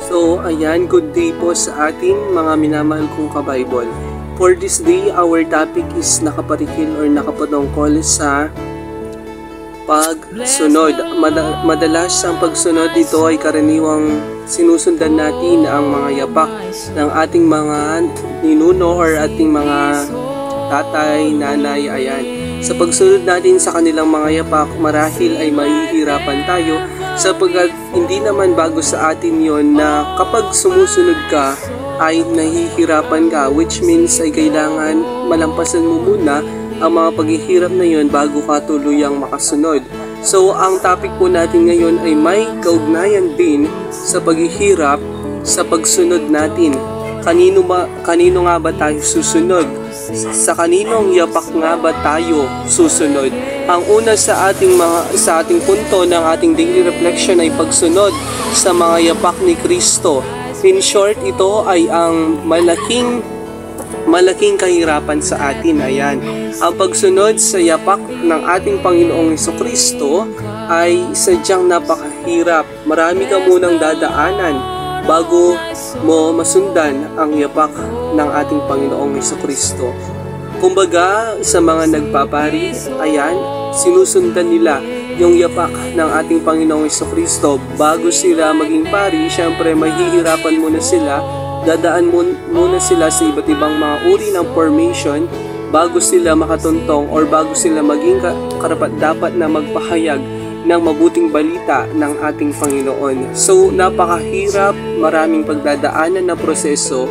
So, ayan, good day po sa atin mga minamahal kong ka-Bible. For this day, our topic is nakaparikil or nakapatungkol sa pagsunod. Madalas ang pagsunod ito ay karaniwang sinusundan natin ang mga yapak ng ating mga ninuno or ating mga tatay, nanay, ayan. Sa pagsunod natin sa kanilang mga yapak, marahil ay mahihirapan tayo sapagkat hindi naman bago sa atin yon na kapag sumusunod ka ay nahihirapan ka, which means ay kailangan malampasan mo muna ang mga paghihirap na yon bago ka tuluyang makasunod. So ang topic po natin ngayon ay may kaugnayan din sa paghihirap sa pagsunod natin. Kanino nga ba tayo susunod? Sa kaninong yapak nga ba tayo susunod? Ang una sa ating punto ng ating daily reflection ay pagsunod sa mga yapak ni Kristo. In short, ito ay ang malaking kahirapan sa atin. Ayan. Ang pagsunod sa yapak ng ating Panginoong Jesucristo ay sadyang napakahirap. Marami ka munang dadaanan bago mo masundan ang yapak ng ating Panginoong Jesucristo. Kumbaga, sa mga nagpapari, ayan, sinusundan nila yung yapak ng ating Panginoong Jesucristo. Bago sila maging pari, syempre mahihirapan muna sila, dadaan muna sila sa iba't ibang mga uri ng formation bago sila makatuntong or bago sila maging karapat-dapat na magpahayag ng mabuting balita ng ating Panginoon. So, napakahirap, maraming pagdadaanan na proseso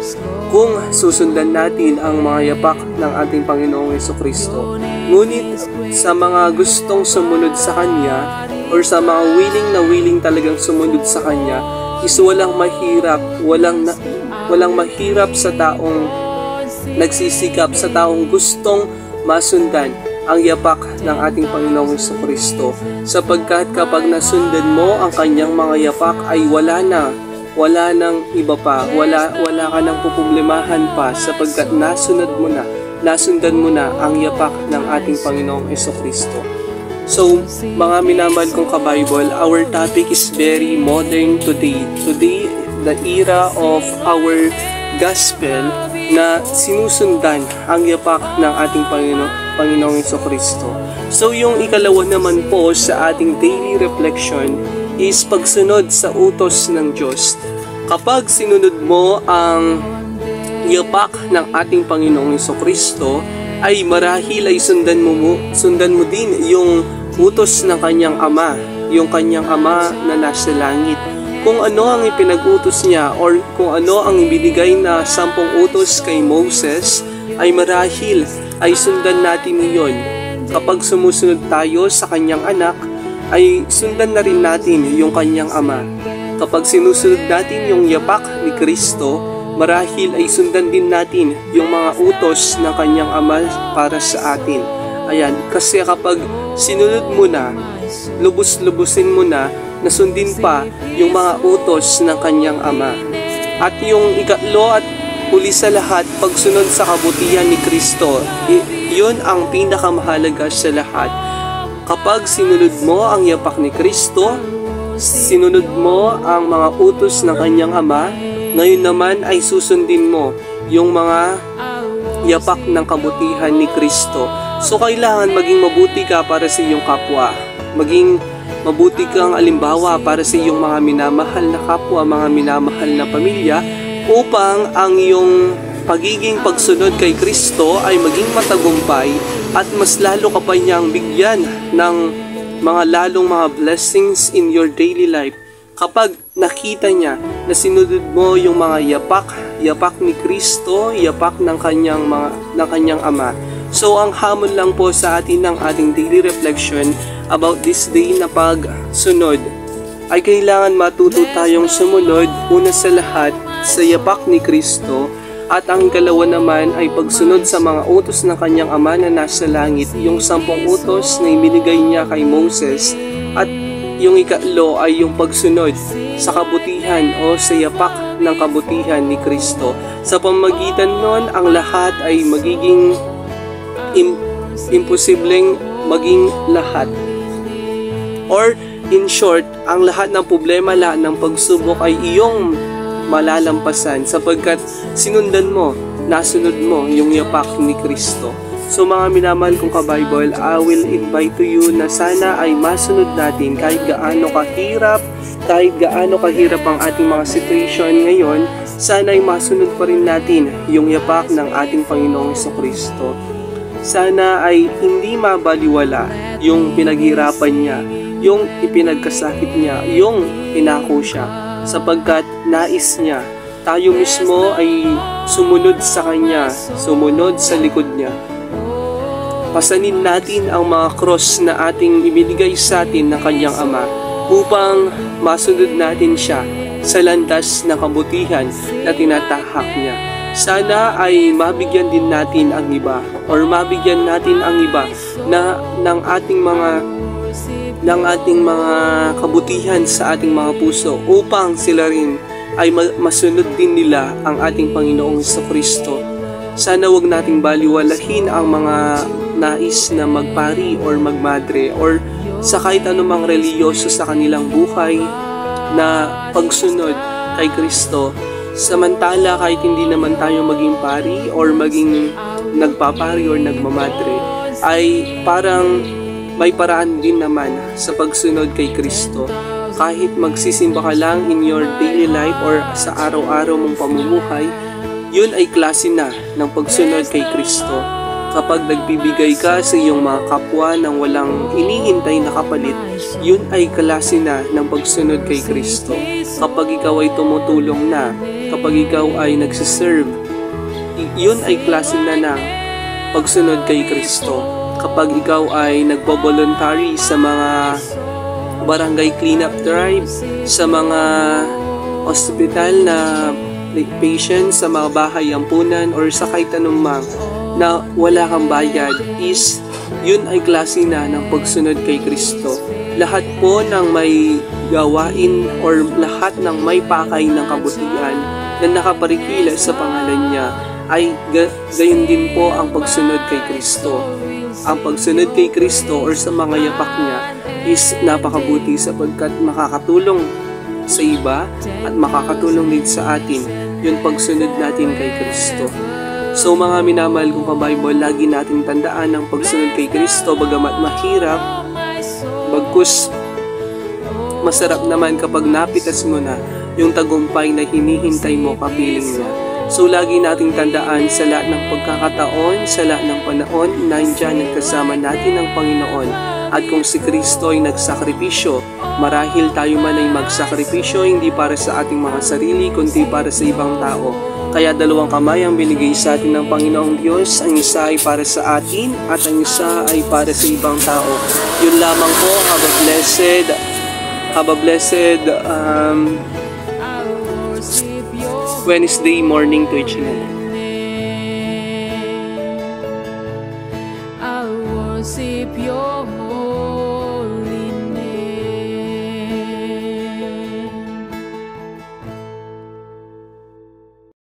kung susundan natin ang mga yapak ng ating Panginoong Jesucristo. Ngunit sa mga gustong sumunod sa Kanya or sa mga willing talagang sumunod sa Kanya is walang mahirap sa taong nagsisikap, sa taong gustong masundan ang yapak ng ating Panginoong Jesucristo, sapagkat kapag nasundan mo ang kanyang mga yapak ay wala nang iba pa, wala ka nang puproblemahan pa sapagkat nasundan mo na ang yapak ng ating Panginoong Jesucristo. So, mga minamahal kong ka-Bible, our topic is very modern today. Today, the era of our gospel na sinusundan ang yapak ng ating Panginoong Jesucristo. So yung ikalawa naman po sa ating daily reflection is pagsunod sa utos ng Diyos. Kapag sinunod mo ang yapak ng ating Panginoong Jesucristo, ay marahil ay sundan mo din yung utos ng kanyang ama, yung kanyang ama na nasa langit. Kung ano ang ipinag-utos niya or kung ano ang ibinigay na 10 utos kay Moses, ay marahil ay sundan natin iyon. Kapag sumusunod tayo sa kanyang anak, ay sundan na rin natin yung kanyang ama. Kapag sinusunod natin yung yapak ni Kristo, marahil ay sundan din natin yung mga utos ng kanyang ama para sa atin. Ayan, kasi kapag sinunod mo na, lubos-lubusin mo na, nasundin pa yung mga utos ng kanyang ama. At yung ikatlo at huli sa lahat, pagsunod sa kabutihan ni Kristo. Yun ang pinakamahalaga sa lahat. Kapag sinunod mo ang yapak ni Kristo, sinunod mo ang mga utos ng kanyang ama, ngayon naman ay susundin mo yung mga yapak ng kabutihan ni Kristo. So kailangan maging mabuti ka para sa iyong kapwa. Maging mabuti kang alimbawa para sa iyong mga minamahal na kapwa, mga minamahal na pamilya, upang ang iyong pagiging pagsunod kay Kristo ay maging matagumpay at mas lalo ka pa niyang bigyan ng mga lalong mga blessings in your daily life kapag nakita niya na sinunod mo yung mga yapak ni Kristo, yapak ng kanyang ama. So ang hamon lang po sa atin ng ating daily reflection about this day na pagsunod ay kailangan matuto tayong sumunod una sa lahat sa yapak ni Kristo, at ang ikalawa naman ay pagsunod sa mga utos ng kanyang ama na nasa langit, yung 10 utos na ibinigay niya kay Moses, at yung ikatlo ay yung pagsunod sa kabutihan o sa yapak ng kabutihan ni Kristo. Sa pamamagitan nun, ang lahat ay magiging imposibleng maging lahat. Or in short, ang lahat ng problema, lahat ng pagsubok ay iyong malalampasan sapagkat sinundan mo, nasunod mo yung yapak ni Kristo. So mga minamahal kong ka-Bible, I will invite to you na sana ay masunod natin kahit gaano kahirap ang ating mga situation ngayon, sana ay masunod pa rin natin yung yapak ng ating Panginoong Jesucristo. Sana ay hindi mabaliwala yung pinaghirapan niya, yung ipinagkasakit niya, yung pinako siya, sapagkat nais niya tayo mismo ay sumunod sa Kanya, sumunod sa likod niya. Pasanin natin ang mga cross na ating ibinigay sa atin ng Kanyang Ama upang masunod natin siya sa landas ng kabutihan na tinatahak niya. Sana ay mabigyan din natin ang iba or mabigyan natin ang iba na ng ating mga kabutihan sa ating mga puso upang sila rin ay masunod din nila ang ating Panginoong Jesucristo. Sana wag nating baliwalahin ang mga nais na magpari or magmadre or sa kahit anumang reliyoso sa kanilang buhay na pagsunod kay Kristo. Samantala kahit hindi naman tayo maging pari or maging nagpapari or nagmamadre, ay parang may paraan din naman sa pagsunod kay Kristo. Kahit magsisimba ka lang in your daily life or sa araw-araw mong pamumuhay, yun ay klase na ng pagsunod kay Kristo. Kapag nagbibigay ka sa iyong mga kapwa nang walang inihintay na kapalit, yun ay klase na ng pagsunod kay Kristo. Kapag ikaw ay tumutulong na, kapag ikaw ay nagsiserve, yun ay klase na ng pagsunod kay Kristo. Kapag ikaw ay nagbo-voluntary sa mga barangay cleanup drive, sa mga hospital na patients, sa mga bahay ampunan, or sa kahit anumang na wala kang bayad, is yun ay klase na ng pagsunod kay Kristo. Lahat po ng may gawain or lahat ng may pakay ng kabutihan na nakaparikila sa pangalan niya ay gayon din po ang pagsunod kay Kristo. Ang pagsunod kay Kristo or sa mga yapak niya is napakabuti sapagkat makakatulong sa iba at makakatulong din sa atin yung pagsunod natin kay Kristo. So mga minamahal kong ka-Bible, lagi nating tandaan ang pagsunod kay Kristo bagamat mahirap, bagkus masarap naman kapag napitas mo na yung tagumpay na hinihintay mo kapiling niya. So lagi nating tandaan sa lahat ng pagkakataon, sa lahat ng panahon, nandiyan at kasama natin ang Panginoon. At kung si Kristo ay nagsakripisyo, marahil tayo man ay magsakripisyo hindi para sa ating mga sarili, kundi para sa ibang tao. Kaya dalawang kamay ang binigay sa atin ng Panginoong Diyos. Ang isa ay para sa atin at ang isa ay para sa ibang tao. Yun lamang po. Have a blessed Wednesday morning to each and every. I worship your